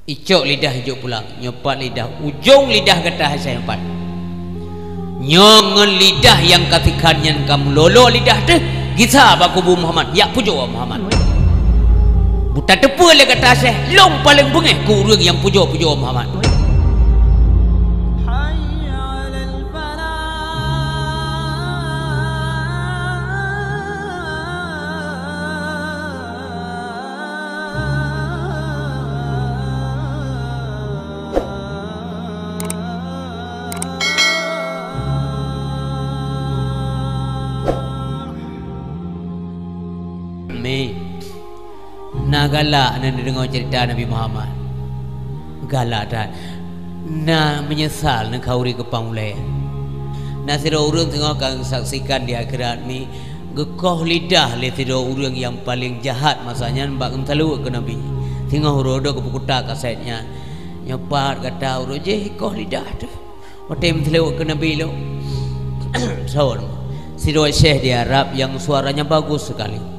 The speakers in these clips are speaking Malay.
icok lidah hijau pulang, nyopat lidah ujung lidah getah saya empat. Nyongen lidah yang katikannya kamu lolo lidah deh. Kita baku Muhammad, ya pujo Muhammad. Buta tepu le kata saya, long paling bengeh kurang yang pujo Muhammad. Nah galak nak dengar cerita Nabi Muhammad. Galak dah. Nah menyesal nak kauri kepang mulai. Nah sira urang tengok akan saksikan di akhirat ni gekoh lidah le sira urang yang paling jahat masanya mbak mentalu ke Nabi. Tengok rodo ke pukuta kasetnya. Nyopat kata urang je gekoh lidah tu. Otem mentalu ke Nabi lo. Sawon. Sira Syekh di Arab yang suaranya bagus sekali.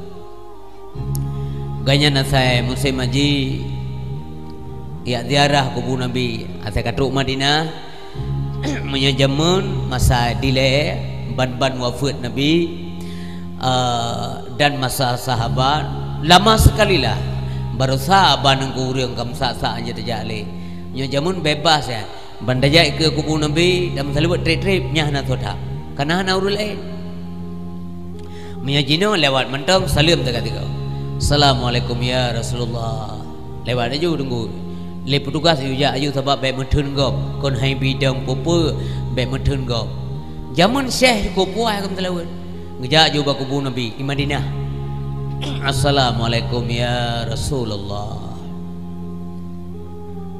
Ganya saya musim haji ya ziarah kubur Nabi saya katuk Madinah menyajamun masa delay ban wafat Nabi dan masa sahabat lama sekali lah baru sahabat nengku urang kam sa-sa aja terjali menyajamun bebas ya bandajai ke kubur Nabi dan selalu buat trip nyah na thoda kana na urul lain menyajino lewat mentom salam tiga Assalamualaikum ya Rasulullah. Lewat aja tunggu. Le petugas juga ayu sebab baik mentun gop. Kon hai bidang popo baik mentun gop. Zaman Syekh ko puai kam telawat. Ngejak juga kubur Nabi di Madinah. Assalamualaikum ya Rasulullah.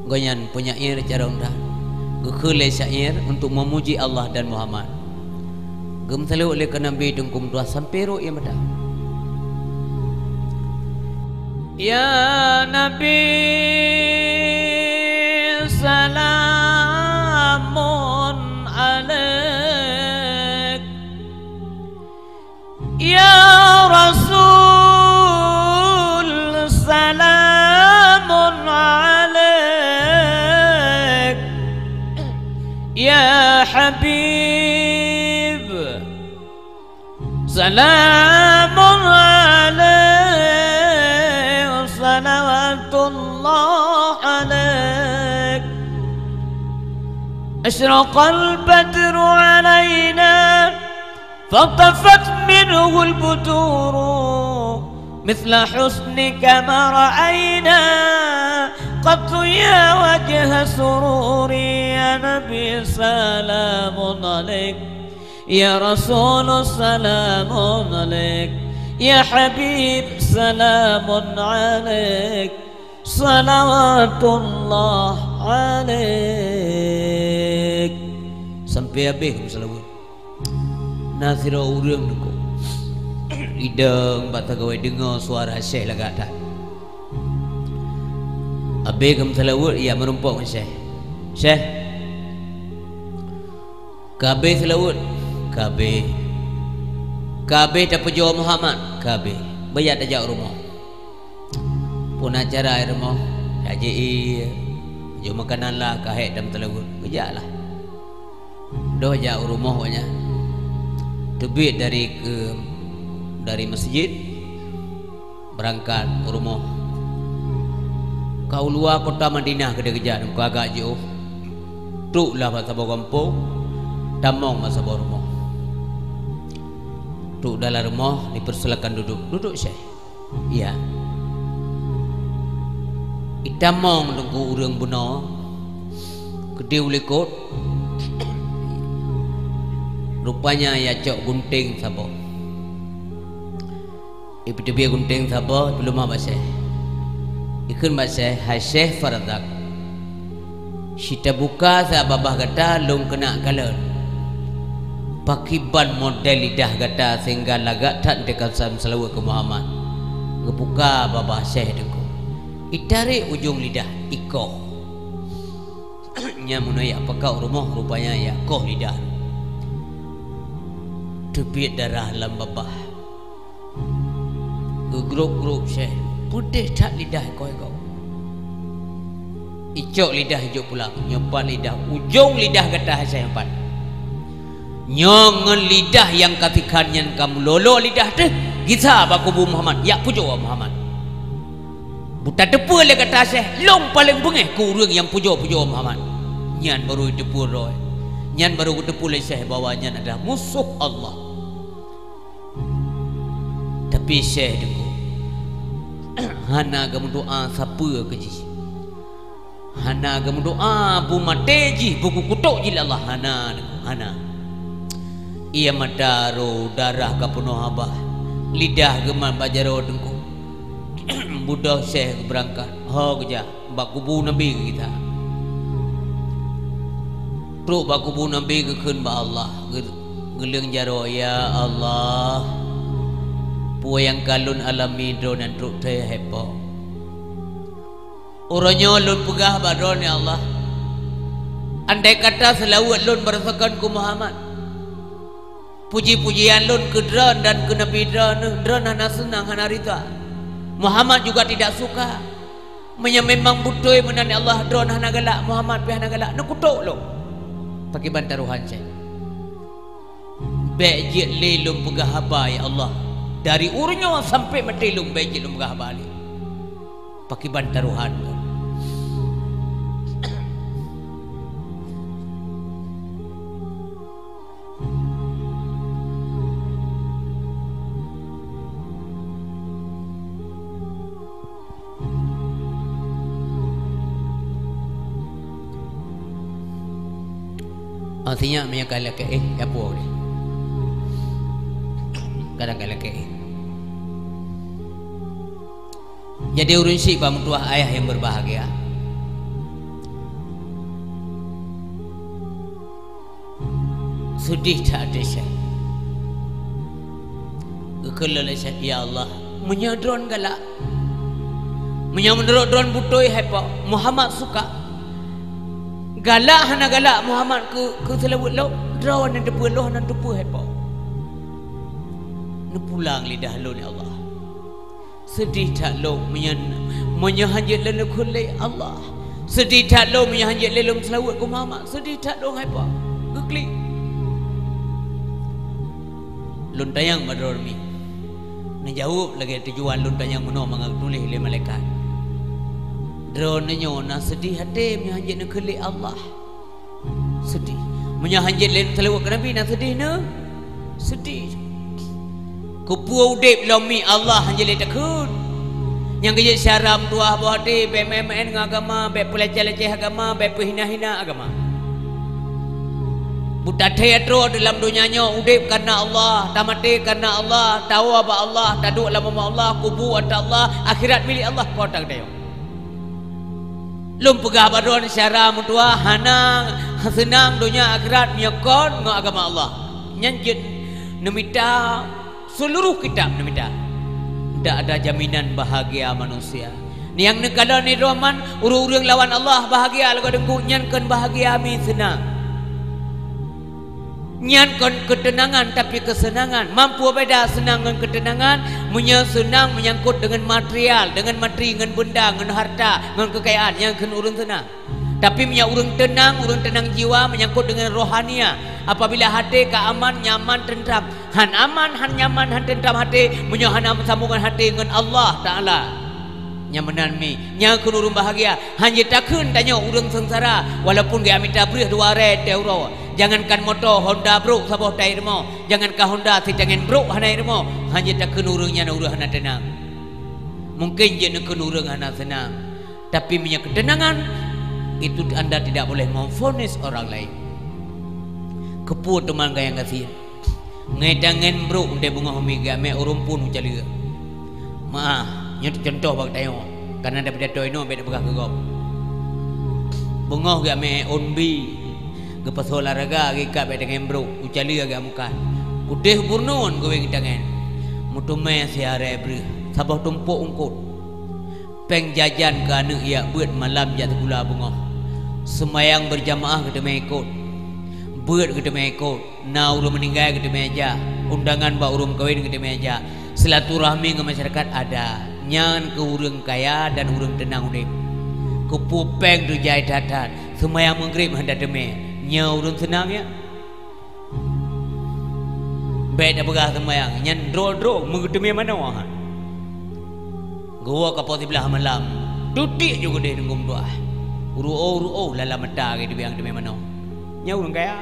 Goyan penyair cara undah. Gekhule syair untuk memuji Allah dan Muhammad. Gem telawat le ke Nabi dengkum dua sampai ro ya madah. Ya Nabi salamun alaik Ya Rasul salamun alaik Ya Habib salamun alaik الله عليك أشرق البدر علينا فطفت منه البدور مثل حسنك ما رأينا قط يا وجه سروري يا نبي سلام عليك يا رسول سلام عليك يا حبيب سلام عليك صلوات الله عليك sampai habis selawat nasira urang deku idang bata gawe dengar suara Syekh lagak dah habis kam selawat ia merumpok Syekh Syekh kabeh selawat kabeh tak pejuang Muhammad kabeh bayar tajak rumah pun acara air rumah haji jom makanan lah kahek dan telawut kerja lah doh jauh rumah banyak terbit dari masjid berangkat ke rumah kau luar kota Madinah kerja kau agak jauh tuk lah masa bawa kampung tamong masa bawa rumah tuk dalam rumah dipersilakan duduk Syekh iya itamong tunggu urang benar gede ulikot rupanya ya cok gunting sabo ipi gunting sabo belum apa Syekh ikun bahasa hai Syekh Fardak kita buka sa babah kata long kena kalan pakiban model lidah kata sehingga lagak tak dekat selawat ke Muhammad ngebuka babah Syekh dengku itarik ujung lidah ikoh nyamun ya pakau rumah rupanya ya koh lidah tebit darah dalam babah grup Syekh putih tak lidah kau icok lidah hijau pulang, nyopan lidah, ujung lidah getah saya empat. Nyongen lidah yang katikannya kamu lolo lidah teh, kita bakubu Muhammad, ya pujo Muhammad. Buta depu le kata saya, long paling bengeh ku urang yang pujo Muhammad. Nyan baru depu roy, nyan baru depu le saya bahwa nyan adalah musuh Allah. Tapi saya dengu, hana kamu doa siapa keji. Hana kamu doa bu mateji buku kutuk jil Allah hana. Ia madaro darah kapuno abah, lidah geman bajaro dengku. Budak Syekh berangkat. Ho kerja bak kubu Nabi kita. Truk bak kubu Nabi ke keun ba Allah. Geleng jaro ya Allah. Puayang kalun alami dronan truk teh hepo. Orangnya lun pegah badron ya Allah. Andai kata selawat lun berasakan ku Muhammad. Puji-pujian lun ke dron dan ke Nabi dron hana senang hana rita. Muhammad juga tidak suka. Memang butuh menani Allah dron hana galak Muhammad pi hana galak nak kutuk lo. Pakai bantaruhan saya. Bejit le lum pegah haba ya Allah. Dari urnya sampai mati lum bejit lum pegah haba le. Pakai bantaruhan lo. Artinya menyakala ke apa boleh. Kadang-kadang ke jadi urun si pamutuah ayah yang berbahagia. Sedih tak ada saya. Kekelala saya ya Allah. Menyadron galak. Menyamendrok dron butoi hepa. Muhammad suka. Galak hana galak Muhammad ke selawat lo drawan dan depu lo nan depu hepa. Ne pulang lidah lo ni Allah. Sedih tak lo menyahanjat lele kulai Allah. Sedih tak lo menyahanjat lele selawat ku Muhammad. Sedih tak lo hepa. Geklik. Lun tayang madormi. Ne jawab lagi tujuan lun tayang meno mangak tulis le malaikat. Dronenya na sedih hati menyahanjat nak kelik Allah. Sedih. Menyahanjat lain selawat ke Nabi nak sedih na. Sedih. Kupua udip lomi Allah hanjat le takun. Yang kerja syaram tuah buah hati BMN dengan agama, be peleceh-leceh agama, be hina-hina agama. Buta teatro dalam dunianya udip karena Allah, tamati karena Allah, tahu apa Allah, taduk lama Allah, kubu ada Allah, akhirat milik Allah kau tak tahu. Lum pegah badon syara mutua hana senang dunia akhirat nyakon ngak agama Allah. Nyanjit nemita seluruh kitab nemita. Tak ada jaminan bahagia manusia. Ni yang nekala ni roman urang-urang lawan Allah bahagia lagu dengku nyankan bahagia mi senang. Nyankan ketenangan tapi kesenangan. Mampu beda senang dengan ketenangan. Punya senang menyangkut dengan material, dengan materi, dengan benda, dengan harta, dengan kekayaan yang kena urang senang. Tapi punya urang tenang jiwa menyangkut dengan rohania. Apabila hati ke aman, nyaman, tentram. Han aman, han nyaman, han tentram hati. Punya han sambungan hati dengan Allah Ta'ala. Nyamanan mi, nya kena urang bahagia. Hanya takun tanya urang sengsara. Walaupun dia minta beri 200 euro. Jangankan motor Honda bro sabah tair mo. Jangankan Honda si jangan bro hanai mo. Hanya tak kenurungnya na urang hana tenang. Mungkin je nak kenurung hana senang. Tapi punya ketenangan itu anda tidak boleh memfonis orang lain. Kepu teman gayang kasih. Ngai tangan bro unde bunga homiga me urung pun ucali. Maah, nya contoh bag tayo. Karena ada pada toino beda begah gegop. Bunga ga me onbi. Gepas olahraga gika be dengan bro ucali agak muka udeh burnon gowe tangan mutume siare bre sabah tumpuk ungkut peng jajan ke anak ia buat malam jatuh gula bunga semayang berjamaah kita mengikut buat kita mengikut na urung meninggal kita meja undangan ba urung kawin kita meja silaturahmi ke masyarakat ada nyan ke urang kaya dan urang tenang udip Kupu peng tu jai dadan. Semayang maghrib hendak demi. Nyau dun senang ya. Baik dah berah semayang. Nyan drol mengedemi mana wah. Gua kapal di belah malam. Tutik juga dia nunggu doa. Uru lala mata ke dia demi mana. Nyau dun kaya.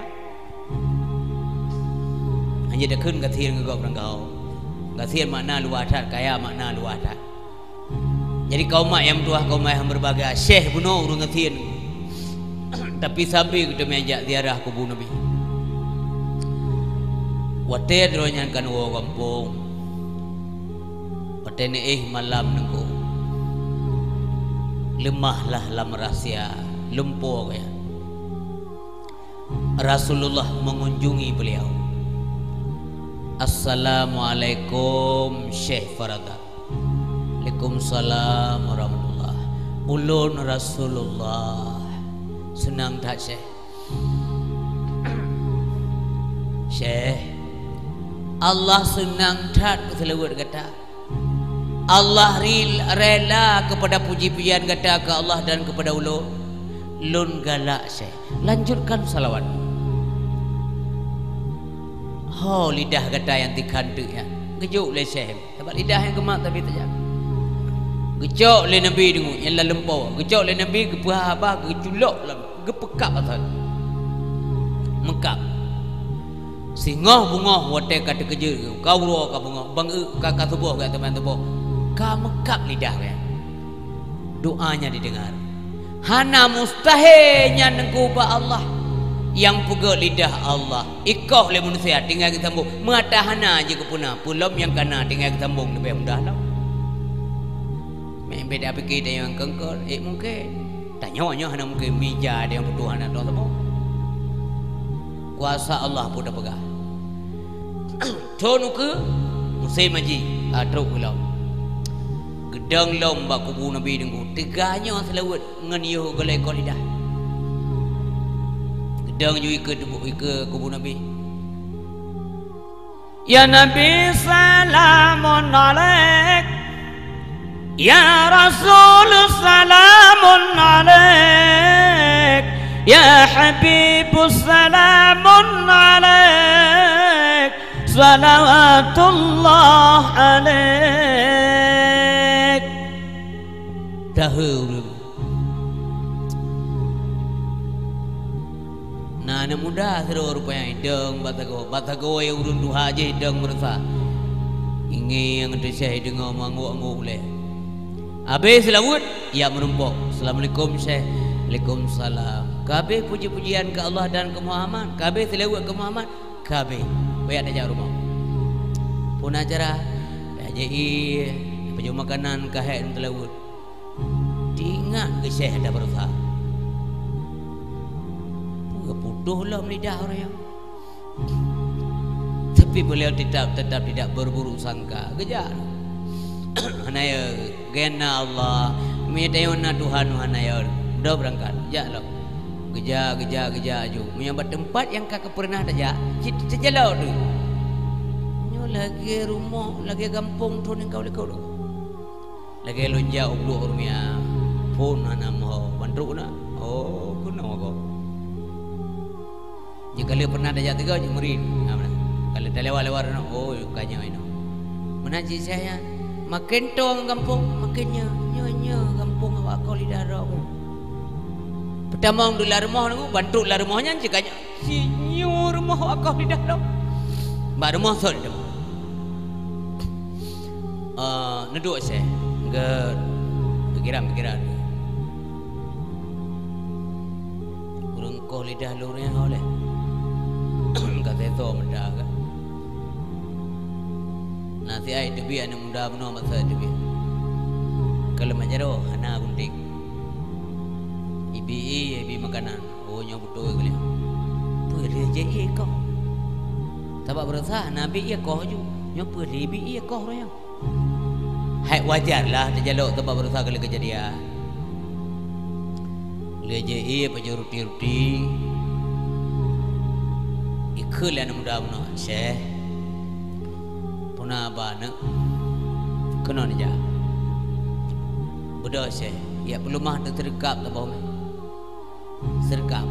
Hanya dah kun kathir ngegop orang kau. Kathir makna luahat kaya makna luahat. Jadi kau mak yang tua kau mak yang berbagai syekh bunuh urung ngetin. Tapi sampai kita menjak ziarah kubur Nabi. Wate dronyan kan wo kampung. Wate ni malam nengku. Lemahlah lam rahsia, lumpuh kaya. Rasulullah mengunjungi beliau. Assalamualaikum Syekh Farada. Waalaikumsalam warahmatullah. Ulun Rasulullah. Senang tak Syekh? Syekh, Allah senang tak selawat kata. Allah rela kepada puji-pujian kata ke Allah dan kepada ulun. Lun galak Syekh. Lanjutkan salawat. Oh lidah kata yang dikandung ya. Gejuk le Syekh. Sebab lidah yang gemak tapi tak jaga. Gecok le Nabi dengu yang la lempau. Gecok le Nabi ke abah geculok lah, gepekap asal. Mengkap. Singoh bungoh wate kata kerja kau ro ka bungoh bang ka tubuh ka teman tubuh. Ka mekap lidah ya. Doanya didengar. Hana mustahilnya nengku ba Allah. Yang pegak lidah Allah. Ikoh le manusia tinggal kita sambung. Mengata hana je ke punah. Pulom yang kana tinggal kita sambung lebih mudah lah. Beda fikir dia yang kengkol, mungkin tak nyawa hana mungkin mija dia yang butuh hana tu semua. Kuasa Allah pun dah pegang. Tonu ke musim haji teruk pulau. Gedang lom bak kubu Nabi dengu. Teganya selawat ngan yo galai kau lidah. Gedang juga ke kubu Nabi. Ya Nabi salamun alaik. Ya Rasul salamun alaik. Ya Habib salamun alaik. Salawatullah alaik. Tahu Nana muda seru rupanya hidung batago yang urun duha je hidung merasa. Ingin yang ada syekh dengar manguk-anguk boleh. Habis selawat, ya menumpuk. Assalamualaikum Syekh. Waalaikumsalam. Kabeh puji-pujian ke Allah dan ke Muhammad. Kabeh selawat ke Muhammad. Kabeh. Baik ada rumah. Pun acara haji baju makanan kahek selawat. Diingat ke Syekh dah berusaha. Putuhlah lidah orang yang. Tapi beliau tetap tidak berburu sangka. Kejar. Hanaya gena Allah medayona Tuhan hanaya dah berangkat ja lo geja ju menyambat tempat yang kakak pernah aja terjalau tu nyo lagi rumah lagi kampung tu ning kau lekau lagi lonja ublu urmia pun ana mau bantu na oh kuno ko jika le pernah aja tiga je murid kalau dah lewat oh kanya ini menaji saya makin tong kampung makinnya nyonya kampung awak kau lidah roh. Pertama dulu rumah tu bantu lah rumahnya jikanya si nyu rumah awak kau lidah roh. Mbak rumah sol tu. Neduk saya enggak pikiran. Urang kau lidah lurnya oleh. Kata itu mendak. Nanti ai debi anak muda benar masa debi. Kalau majaro hana gunting. Ibi makanan. Oh nyo betul kali. Peri je kau. Sebab berusaha Nabi ia kau ju. Nyo peri bi ia kau royang. Hai wajarlah terjaluk sebab berusaha kali kejadian. Leje ia pajo ruti. Ikul anak muda benar. Syekh Puna bana kena ni ja. Budak Syekh Ya belum mah terkap tak bohong. Serkap.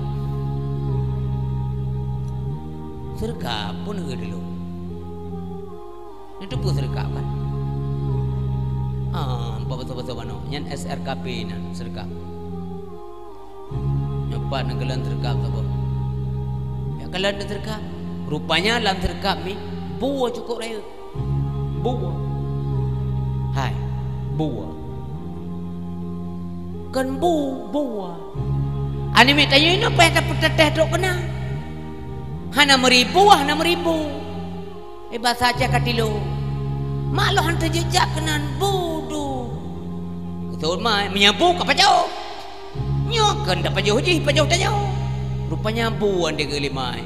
Serkap pun enggak dulu. Itu pun serkap kan. Betul-betul mana? Yang SRKP nan serkap. Nyopat ngelan terkap tak bohong. Ya kalau ada terkap, rupanya lan terkap ni buah cukup raya. Buah. Hai, buah. Kan buah. Ani mi tanya ini apa yang teteh dok kena? Hana meribu. Bahasa Aceh katilo. Malah hantu jejak kenan budu. Betul mah menyabu ke pajau. Nyokan dak pajau je, pajau tak jauh. Rupanya buan dia kelimai.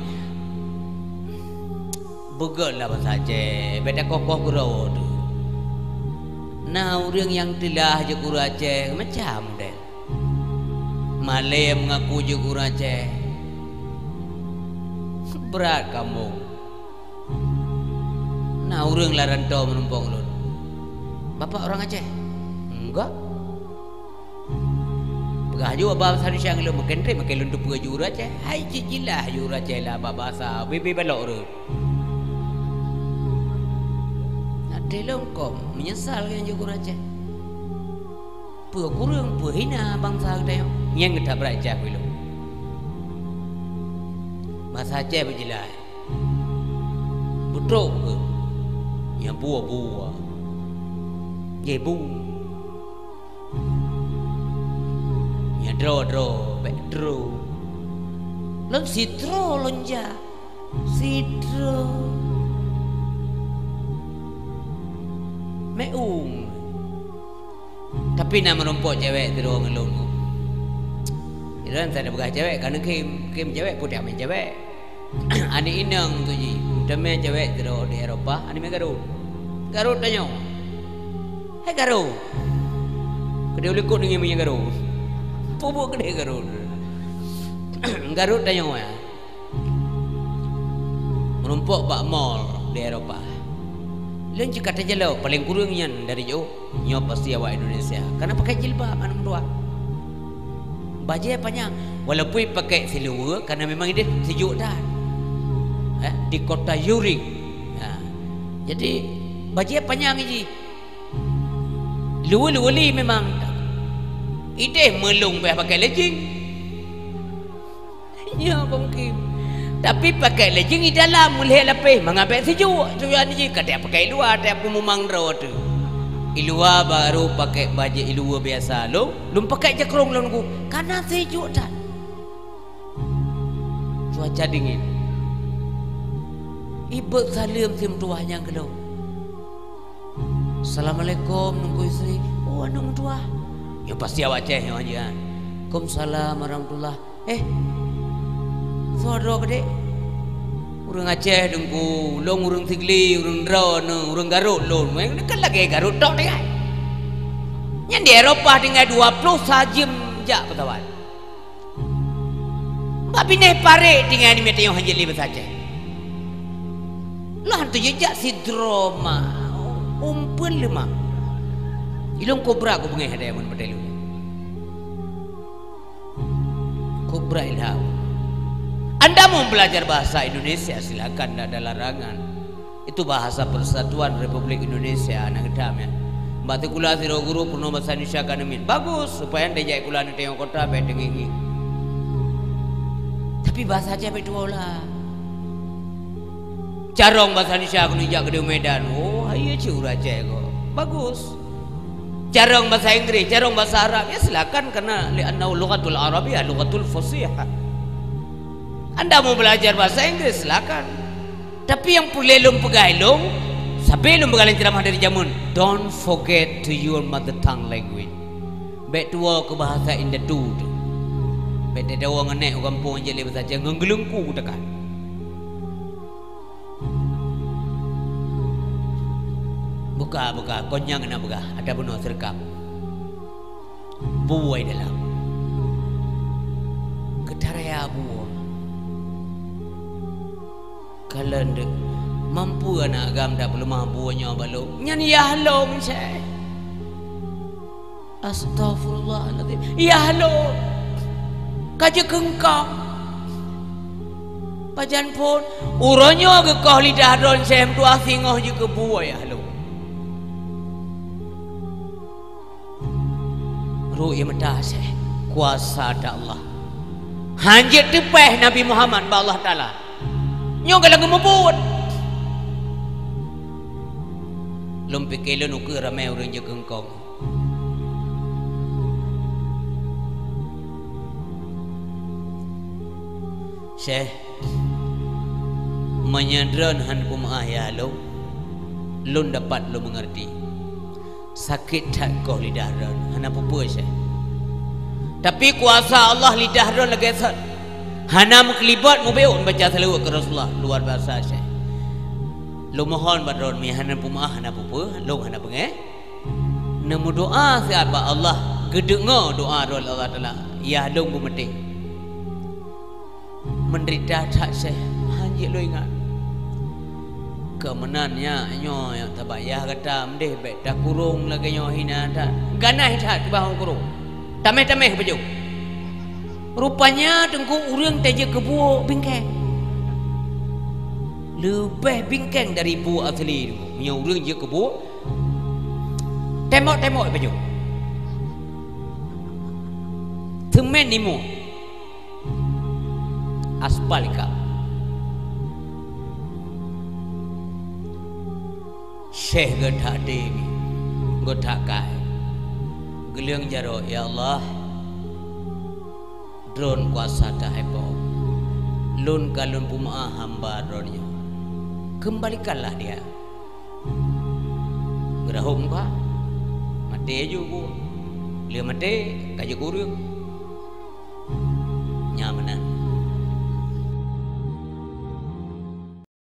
Begalah bahasa Aceh, beda kokoh gurau tu. Nah, orang yang telah je guru Aceh macam deh. Malay mengaku je guru Aceh. Berat kamu. Nah, orang lah rantau menumpang ulun. Bapak orang Aceh? Enggak. Pegah juga bahasa Indonesia yang lu makin lun tu pegah juru Aceh. Hai cicilah juru Aceh lah bahasa bibi balok tu. Dalam kau menyesal kan juga Aceh. Pua kurang, pua hina bangsa kita yang kita beraja dulu. Bahasa Aceh berjelas. Betul ke? Yang buah-buah. Gebu. Yang draw, backdraw. Lon sitro lonja. Sitro. Meung. Tapi nak merumput cewek terus ngelung. Itu kan saya bukan cewek karena kim cewek putih main cewek. Ani inang tu ji. Demi cewek terus di Eropah. Ani main Garut tanya. Hai Garut. Kedua lekuk dengan punya Garut. Pupuk kedai Garut. Garut tanya ya. Merumput Pak Mall di Eropah. Lain jika kata jelau paling kurang yang dari jauh nyop pasti awak Indonesia. Karena pakai jilbab anak dua. Baju panjang walaupun pakai seluar karena memang dia sejuk dah. Di kota Yurik. Jadi baju panjang ini. Luar-luar memang ide melung pakai legging. Ya mungkin. Tapi pakai legging di dalam mulai lapis mengambil sejuk. Tujuan ni kata pakai luar ada pemumang draw tu. Luar baru pakai baju luar biasa lu pakai jakrong lu nunggu karena sejuk dah. Cuaca dingin. Ibu salim sim tuah yang kedua. Assalamualaikum nunggu isteri. Oh nunggu tuah. Ya pasti awak ceh yang aja. Waalaikumsalam warahmatullah. Saudara gede. Orang Aceh dengku, long orang Tigli, orang Drone, orang Garut long. Ini kan lagi Garut tok dengan. Yang di Eropah dengan 20 sajim jak kawan. Tapi ni pare dengan ni mete yang hajili bahasa Aceh. Lah tu jejak si drama. Umpul lemah. Ilong kobra ko bengai ada yang model ni. Kobra ilham. Anda mau belajar bahasa Indonesia silakan, tidak ada larangan. Itu bahasa Persatuan Republik Indonesia anak gedam ya. Batu kula siro guru penuh bahasa Indonesia kanemin. Bagus supaya anda jai kula nanti yang kota bedengi. Tapi bahasa aja betul lah. Carong bahasa Indonesia aku nijak ke Medan. Oh iya ciur aja kok. Bagus. Carong bahasa Inggris, carong bahasa Arab ya silakan karena li'annahu lughatul Arabiyyah lughatul fasihah. Anda mau belajar bahasa Inggris silakan. Tapi yang pulelum pegailung sebelum bergalan ceramah dari jamun, don't forget to your mother tongue language. Baik tua ke bahasa Indatu tu. Baik dia dawa ngenek kampung je le bahasa jangan gelengku dekat. Buka konyang kena buka. Ada benar serkap. Buai dalam. Ketaraya buah. Kalau ndek mampu anak agam dah belum mampu nyawa balok. Nyan ya halong saya. Astagfirullahaladzim. Ya lo kaje kengkong pajan pun uronyo ke kau lidah don sem tua singoh je ke buah ya lo ru'i medah seh kuasa ada Allah hanjit tepeh Nabi Muhammad ba Allah Ta'ala nyo kalau ngemubut lumpi kelo nuker ramai orang je kengkong Syekh menyadran han kumah ya lo lun dapat lo mengerti sakit tak kau lidah ron hana apa Syekh tapi kuasa Allah lidah ron lagi sat hana muklibat mubeun baca selawat ke Rasulullah luar biasa Syekh lo mohon badron mi hana kumah hana apa lo hana pengeh nemu doa siapa Allah gedengo doa ron Allah Taala ya dong bumete menderita tak Syekh hanjit lo ingat kemenannya nyo yang tabayah kata mdeh baik tak kurung lagi nyo hina tak ganai tak tiba hong kurung tameh-tameh baju rupanya tengku urang teje kebu bingkeng lebih bingkeng dari bu asli punya urang je kebu temok-temok baju temen nimu aspalika Syekh getah dewi getah kai geliang jaro ya Allah drone kuasa tahepo lun kalun pumaah hamba dronnya kembalikanlah dia gerahum ka mati juga dia mati kaje kurang